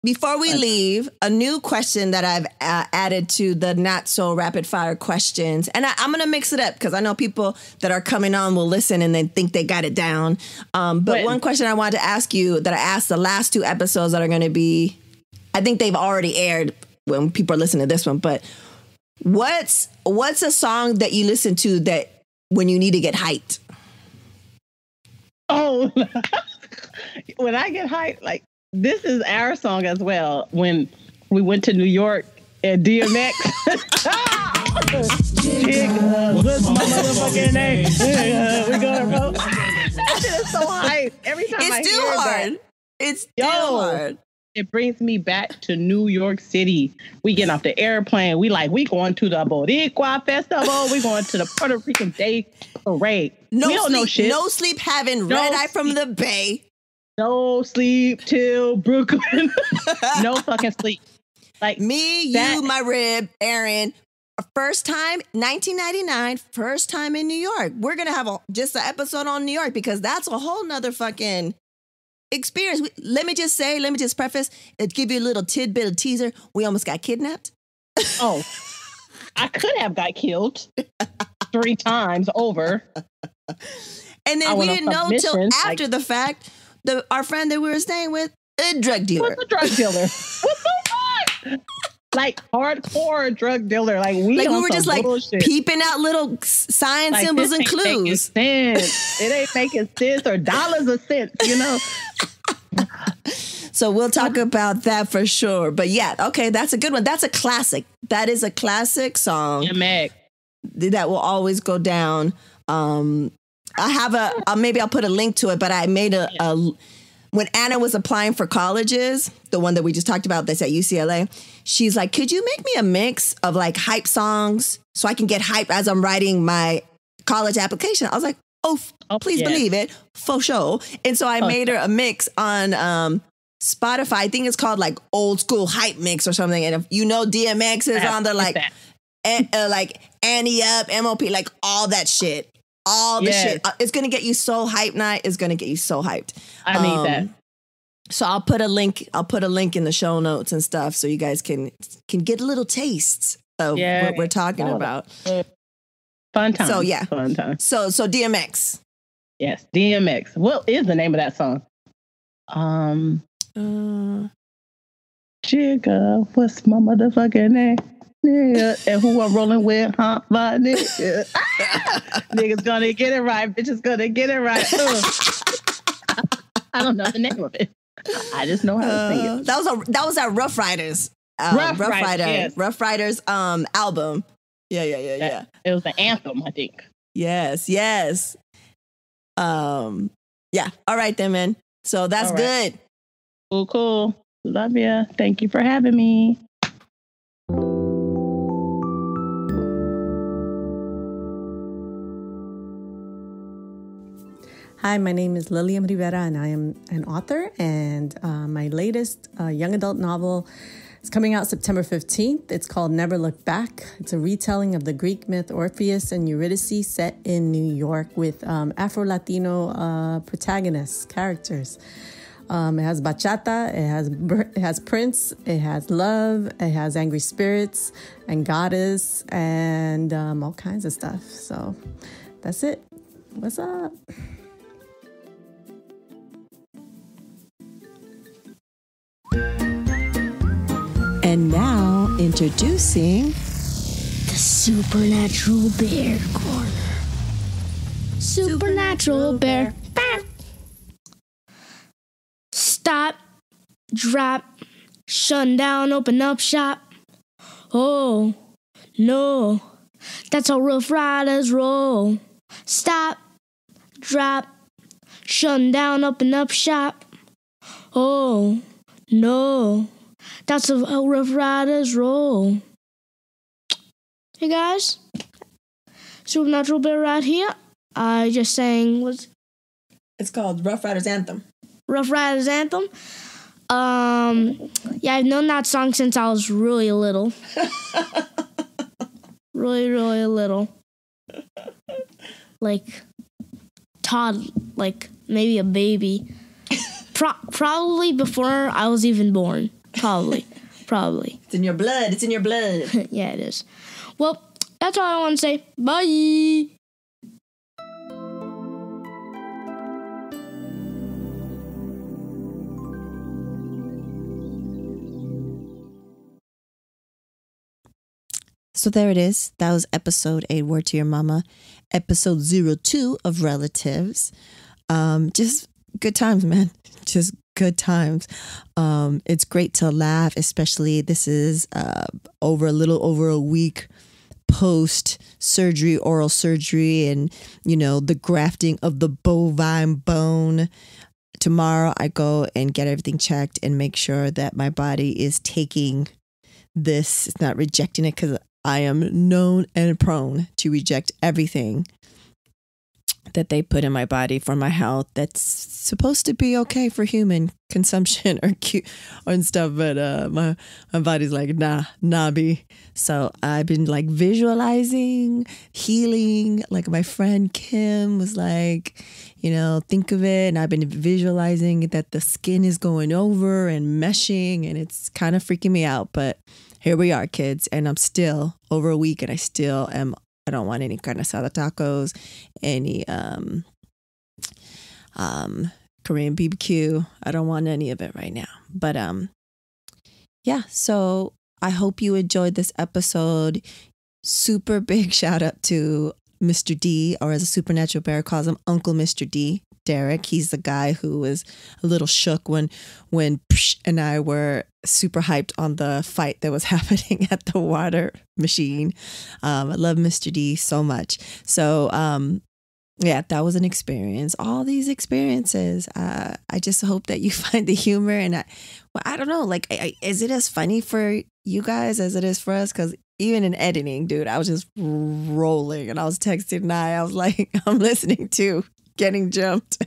Before we leave, a new question that I've added to the not so rapid fire questions. And I'm going to mix it up because I know people that are coming on will listen and they think they got it down. But one question I wanted to ask you that I asked the last 2 episodes that are going to be, I think they've already aired when people are listening to this one. But what's a song that you listen to that when you need to get hyped? Oh, when I get hyped, like, this is our song as well. When we went to New York at DMX. What's my motherfucking name? We going, bro. That shit is so hype. Every time I hear that. It's still hard. It brings me back to New York City. We get off the airplane. We going to the Boricua Festival. We going to the Puerto Rican Day Parade. We don't know shit. No sleep having red eye from the Bay. No sleep till Brooklyn. No fucking sleep. Like me, you, my rib, Aaron. First time, 1999, first time in New York. We're going to have just an episode on New York because that's a whole nother fucking experience. Let me just preface, give you a little tidbit of teaser. We almost got kidnapped. Oh, I could have got killed 3 times over. And then we didn't know till after the fact. Our friend that we were staying with, a drug dealer. What's a drug dealer? What the fuck? Like hardcore drug dealer. Like we were just like peeping out little sign symbols and clues. It ain't making sense or dollars a cent, you know. So we'll talk about that for sure. But yeah, okay, that's a good one. That's a classic. That is a classic song. Yeah, Meg. That will always go down. I have maybe I'll put a link to it, but I made when Anna was applying for colleges, the one that we just talked about that's at UCLA, she's like, could you make me a mix of like hype songs so I can get hype as I'm writing my college application? I was like, please believe it, for sure. And so I made her a mix on Spotify. I think it's called like old school hype mix or something. And if you know DMX is on there, like Annie Up, MOP, like all that shit. All the shit. It's going to get you so hyped, Night. It's going to get you so hyped. I need that. So I'll put a link in the show notes and stuff so you guys can get a little taste of what we're talking about. Fun time. So yeah. Fun time. So DMX. Yes, DMX. What is the name of that song? Jigga, what's my motherfucking name? Yeah, and who I'm rolling with, huh? My nigga. Niggas gonna get it right. Bitches gonna get it right. I don't know the name of it. I just know how to sing it. That was our Rough Riders. Rough Riders album. Yeah. It was the anthem, I think. Yes. Yeah. All right then, man. So that's good. Cool. Love ya. Thank you for having me. Hi, my name is Lilian Rivera, and I am an author. And my latest young adult novel is coming out September 15th. It's called Never Look Back. It's a retelling of the Greek myth Orpheus and Eurydice set in New York with Afro-Latino characters. It has bachata, it has Prince, it has love, it has angry spirits and goddess and all kinds of stuff. So that's it. What's up? And now introducing the Supernatural Bear Corner. Supernatural Bear. drop, shut down, open up shop. Oh, no, that's how Rough Riders roll. Stop, drop, shut down, open up shop. Oh, no, that's how Rough Riders roll. Hey guys, Supernatural Bear right here. I just sang It's called Rough Riders Anthem. Rough Riders Anthem. Yeah, I've known that song since I was really little. Really, really little. Like maybe a baby. Probably before I was even born. Probably. It's in your blood. It's in your blood. Yeah, it is. Well, that's all I want to say. Bye. So there it is. That was episode 8, Word to Your Mama. Episode 02 of Relatives. Just good times, man. Just good times. It's great to laugh, especially this is a little over a week post surgery, oral surgery, and the grafting of the bovine bone. Tomorrow I go and get everything checked and make sure that my body is taking this. It's not rejecting it, because I am known and prone to reject everything that they put in my body for my health that's supposed to be okay for human consumption or cute and stuff, but my body's like, nah, B. So I've been like visualizing healing, like my friend Kim was like, think of it, and I've been visualizing that the skin is going over and meshing, and it's kind of freaking me out, but here we are, kids, and I'm still over a week, and I don't want any carne asada tacos, any Korean BBQ. I don't want any of it right now. But yeah, so I hope you enjoyed this episode. Super big shout out to Mr. D, or as a Supernatural Bear calls him, Uncle Mr. D, Derek. He's the guy who was a little shook when Psh and I were super hyped on the fight that was happening at the water machine. I love Mr. D so much. So yeah, that was an experience. All these experiences. I just hope that you find the humor, and I don't know, like, is it as funny for you guys as it is for us? Because even in editing, dude, I was just rolling, and I was texting Nye. I was like, I'm listening to Getting Jumped.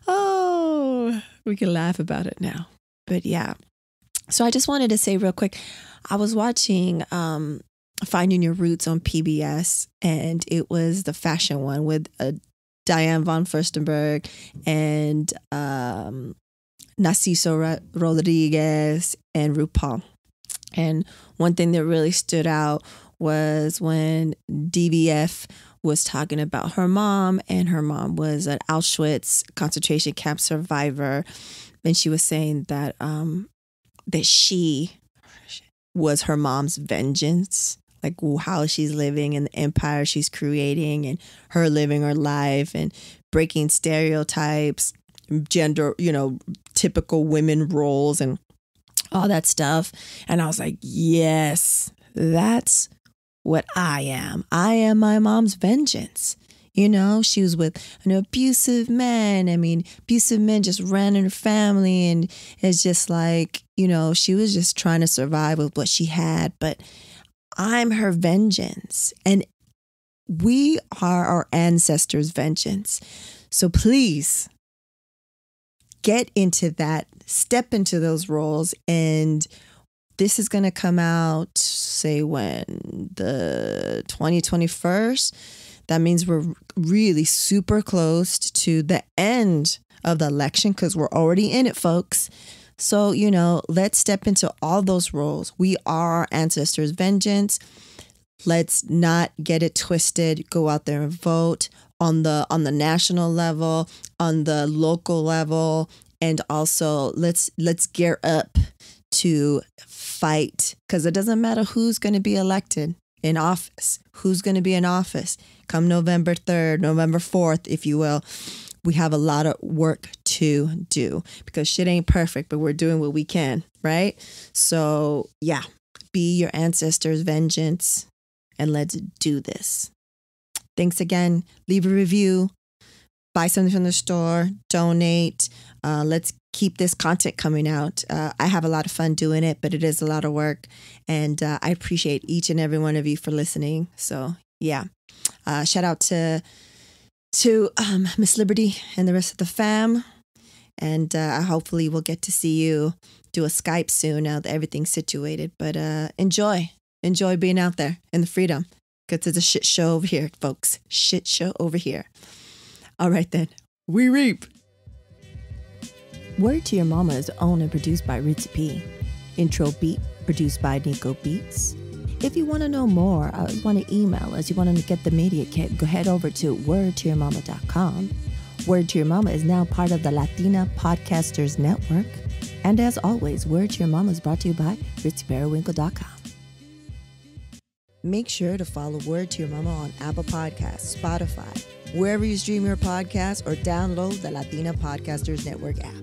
Oh, we can laugh about it now. But yeah. So I just wanted to say real quick, I was watching Finding Your Roots on PBS, and it was the fashion one with Diane von Furstenberg and Narciso Rodriguez and RuPaul. And one thing that really stood out was when DVF was talking about her mom, and her mom was an Auschwitz concentration camp survivor, and she was saying that that she was her mom's vengeance, like how she's living in the empire she's creating, and her living her life and breaking stereotypes, gender, typical women roles and all that stuff. And I was like, yes, that's what I am. I am my mom's vengeance. She was with an abusive man. I mean, abusive men just ran in her family, and it's just like, she was just trying to survive with what she had. But I'm her vengeance, and we are our ancestors' vengeance. So please get into that, step into those roles, and this is going to come out, say when, the 2021st. That means we're really super close to the end of the election, because we're already in it, folks. So, let's step into all those roles. We are our ancestors' vengeance. Let's not get it twisted. Go out there and vote on the national level, on the local level, and also let's gear up to fight, because it doesn't matter who's going to be elected in office, who's going to be in office come November 3rd, November 4th, if you will. we have a lot of work to do because shit ain't perfect, but we're doing what we can, right? So yeah, be your ancestors' vengeance and let's do this. Thanks again. Leave a review, buy something from the store, donate. Let's keep this content coming out. I have a lot of fun doing it, but it is a lot of work. And I appreciate each and every one of you for listening. So yeah, shout out to Miss Liberty and the rest of the fam. And hopefully we'll get to see you do a Skype soon now that everything's situated. But enjoy being out there in the freedom because it's a shit show over here, folks. Shit show over here. All right then, we reap. Word to Your Mama is owned and produced by Ritzy P. Intro beat produced by Nico Beats. If you want to know more, you want to email us, you want to get the media kit, go head over to wordtoyourmama.com. Word to Your Mama is now part of the Latina Podcasters Network. And as always, Word to Your Mama is brought to you by ritzyperiwinkle.com. Make sure to follow Word to Your Mama on Apple Podcasts, Spotify, wherever you stream your podcast, or download the Latina Podcasters Network app.